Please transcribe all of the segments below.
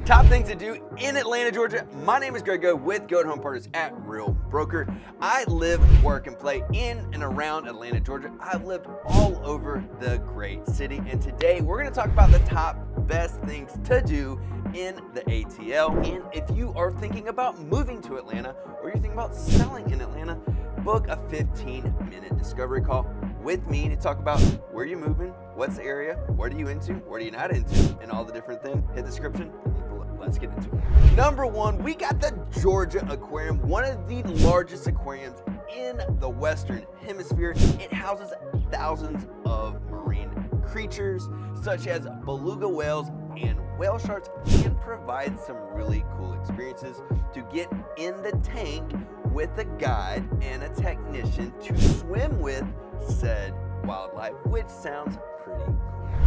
Top things to do in Atlanta, Georgia. My name is Greg Go with Go Home Partners at Real Broker. I live, work, and play in and around Atlanta, Georgia. I've lived all over the great city, and today we're going to talk about the top best things to do in the ATL. And if you are thinking about moving to Atlanta or you're thinking about selling in Atlanta, book a 15-minute discovery call with me to talk about where you're moving, what's the area, what are you into, what are you not into, and all the different things. Hit the description and link below. Let's get into it. Number one, we got the Georgia Aquarium, one of the largest aquariums in the Western Hemisphere. It houses thousands of marine creatures such as beluga whales and whale sharks, and provides some really cool experiences to get in the tank with a guide and a technician to swim with said wildlife, which sounds pretty cool.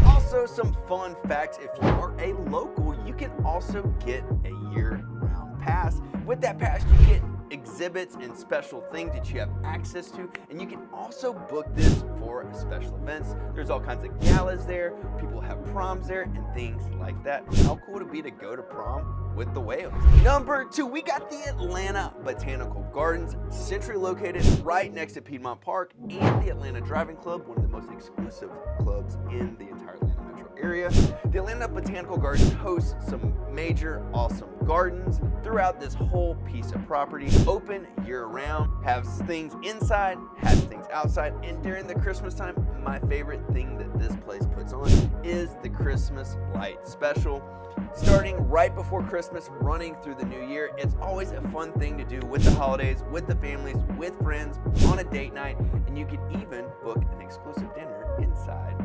Also, some fun facts: if you are a local, you can also get a year-round pass. With that pass, you get exhibits and special things that you have access to, and you can also book this for special events. There's all kinds of galas there, people have proms there, and things like that. How cool would it be to go to prom with the whales? Number two, we got the Atlanta Botanical Gardens, centrally located right next to Piedmont Park and the Atlanta Driving Club, one of the most exclusive clubs in the entire Atlanta metro area. The Atlanta Botanical Gardens hosts some major awesome gardens throughout this whole piece of property, open year-round, has things inside, has things outside, and during the Christmas time, my favorite thing that this place puts on is the Christmas light special. Starting right before Christmas, running through the new year, it's always a fun thing to do with the holidays, with the families, with friends, on a date night, and you can even book an exclusive dinner inside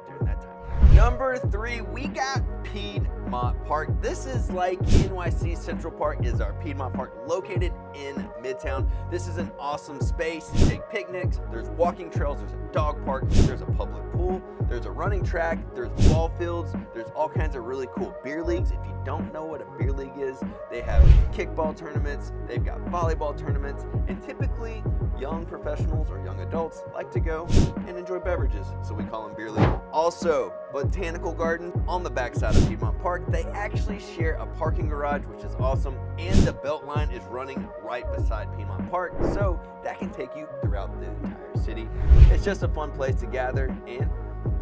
during that time. Number three, we got Piedmont Park. This is like NYC Central Park is our Piedmont Park, located in Midtown. This is an awesome space to take picnics. There's walking trails, there's a dog park, there's a public pool, there's a running track, there's ball fields, there's all kinds of really cool beer leagues. If you don't know what a beer league is, they have kickball tournaments, they've got volleyball tournaments, and typically young professionals or young adults like to go and enjoy beverages, so we call them beer league. Also, Botanical Garden on the backside of Piedmont Park, they actually share a parking garage, which is awesome, and the belt line is running right beside Piedmont Park, so that can take you throughout the entire city. It's just a fun place to gather and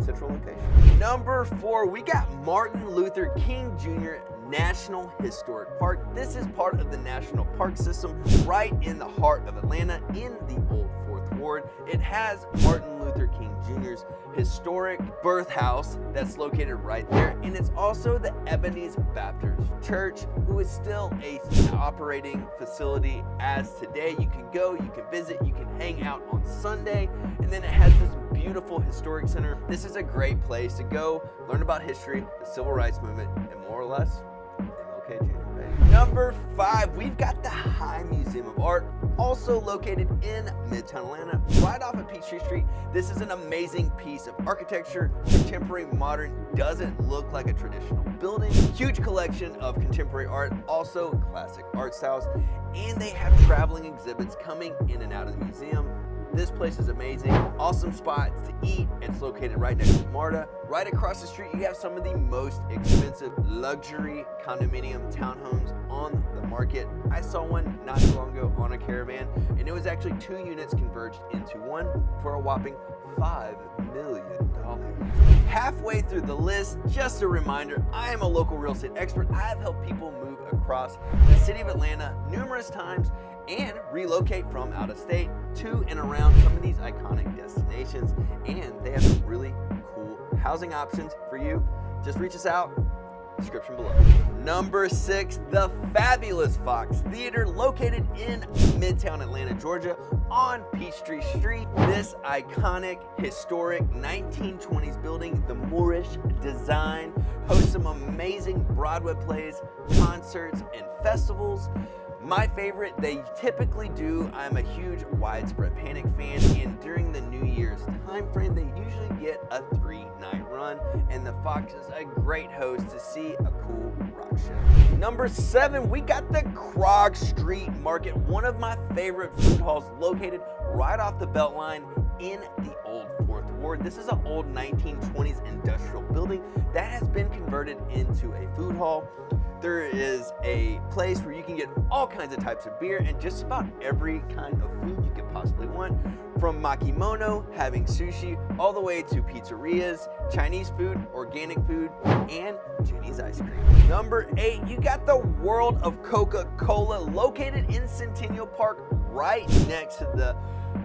central location. Number four, we got Martin Luther King Jr. National Historic Park. This is part of the National Park System right in the heart of Atlanta in the Old Fourth Ward. It has Martin Luther King Jr.'s historic birth house that's located right there, and it's also the Ebenezer Baptist Church, who is still a operating facility as today. You can go, you can visit, you can hang out on Sunday, and then it has this beautiful historic center. This is a great place to go learn about history, the civil rights movement, and more or less MLK Jr. Number five, we've got the High Museum of Art, also located in Midtown Atlanta, right off of Peachtree Street. This is an amazing piece of architecture, contemporary modern, doesn't look like a traditional building. Huge collection of contemporary art, also classic art styles, and they have traveling exhibits coming in and out of the museum. This place is amazing. Awesome spots to eat. It's located right next to MARTA. Right across the street, you have some of the most expensive luxury condominium townhomes on the market. I saw one not too long ago on a caravan, and it was actually 2 units converged into one for a whopping $5 million. Halfway through the list, just a reminder, I am a local real estate expert. I have helped people move across the city of Atlanta numerous times and relocate from out of state to and around some of these iconic destinations, and they have some really cool housing options for you. Just reach us out, description below. Number six, the fabulous Fox Theater, located in Midtown Atlanta, Georgia, on Peachtree Street. This iconic, historic 1920s building, the Moorish design, hosts some amazing Broadway plays, concerts, and festivals. My favorite, they typically do, I'm a huge Widespread Panic fan, and during the New Year's time frame, they usually get a 3-night run, and the Fox is a great host to see a cool rock show. Number 7, we got the Krog Street Market, one of my favorite food halls, located right off the Beltline in the old Fourth Ward. This is an old 1920s industrial building that has been converted into a food hall. There is a place where you can get all kinds of types of beer and just about every kind of food you could possibly want. From makimono, having sushi, all the way to pizzerias, Chinese food, organic food, and Jenny's ice cream. Number 8, you got the World of Coca-Cola located in Centennial Park right next to the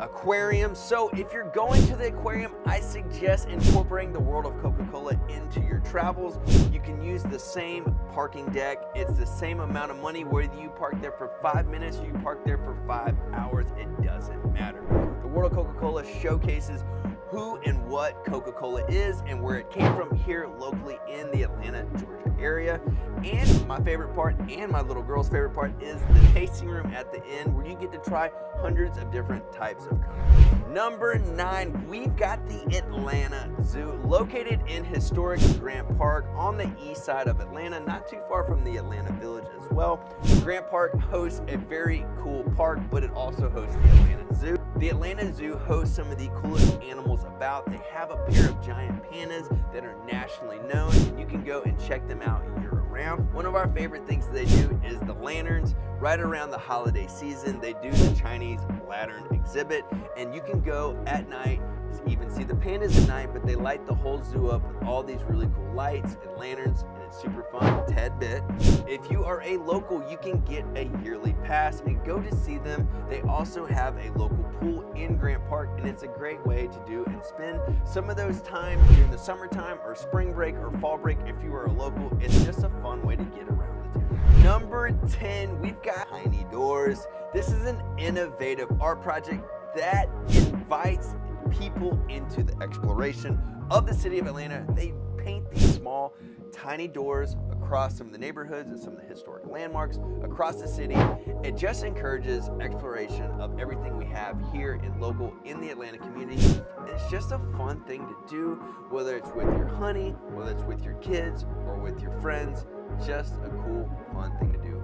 aquarium. So if you're going to the aquarium, I suggest incorporating the World of Coca-Cola into your travels. You can use the same parking deck. It's the same amount of money whether you park there for 5 minutes or you park there for 5 hours. It doesn't matter. The World of Coca-Cola showcases who and what Coca-Cola is and where it came from here locally in the Atlanta, Georgia area. And my favorite part, and my little girl's favorite part, is the tasting room at the end where you get to try hundreds of different types of Coke. Number 9, we've got the Atlanta Zoo located in historic Grant Park on the east side of Atlanta, not too far from the Atlanta Village as well. Grant Park hosts a very cool park, but it also hosts the Atlanta Zoo. The Atlanta Zoo hosts some of the coolest animals about. They have a pair of giant pandas that are nationally known, and you can go and check them out year-round. One of our favorite things they do is the lanterns. Right around the holiday season, they do the Chinese lantern exhibit, and you can go at night, even see the pandas at night, but they light the whole zoo up with all these really cool lights and lanterns, and it's super fun. Tad bit. If you are a local, you can get a yearly pass and go to see them. They also have a local pool in Grant Park, and it's a great way to do and spend some of those times during the summertime or spring break or fall break. If you are a local, it's just a fun way to get around the town. Number 10, we've got Tiny Doors. This is an innovative art project that invites people into the exploration of the city of Atlanta. They paint these small, tiny doors across some of the neighborhoods and some of the historic landmarks across the city. It just encourages exploration of everything we have here in the Atlanta community. It's just a fun thing to do, whether it's with your honey, whether it's with your kids, or with your friends. Just a cool, fun thing to do.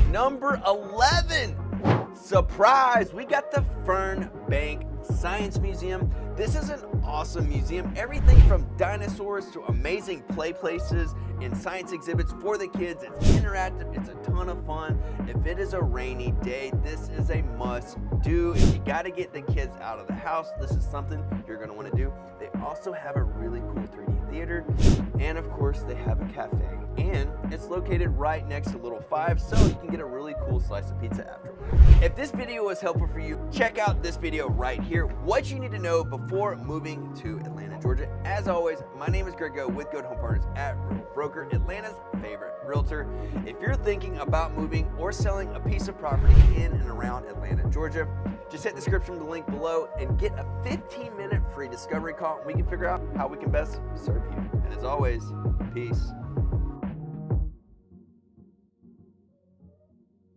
Number 11, surprise, we got the Fernbank Science Museum. This is an awesome museum. Everything from dinosaurs to amazing play places and science exhibits for the kids. It's interactive, it's a ton of fun. If it is a rainy day, this is a must do. If you gotta get the kids out of the house, this is something you're gonna wanna do. They also have a really cool 3D theater, and of course they have a cafe, and it's located right next to Little Five, so you can get a really cool slice of pizza afterwards. If this video was helpful for you, check out this video right here, what you need to know before moving to Atlanta, Georgia. As always, my name is Greg Go with Good Home Partners at Real Broker, Atlanta's favorite realtor. If you're thinking about moving or selling a piece of property in and around Atlanta, Georgia, just hit the description of the link below and get a 15-minute free discovery call, and we can figure out how we can best serve you. And as always, peace.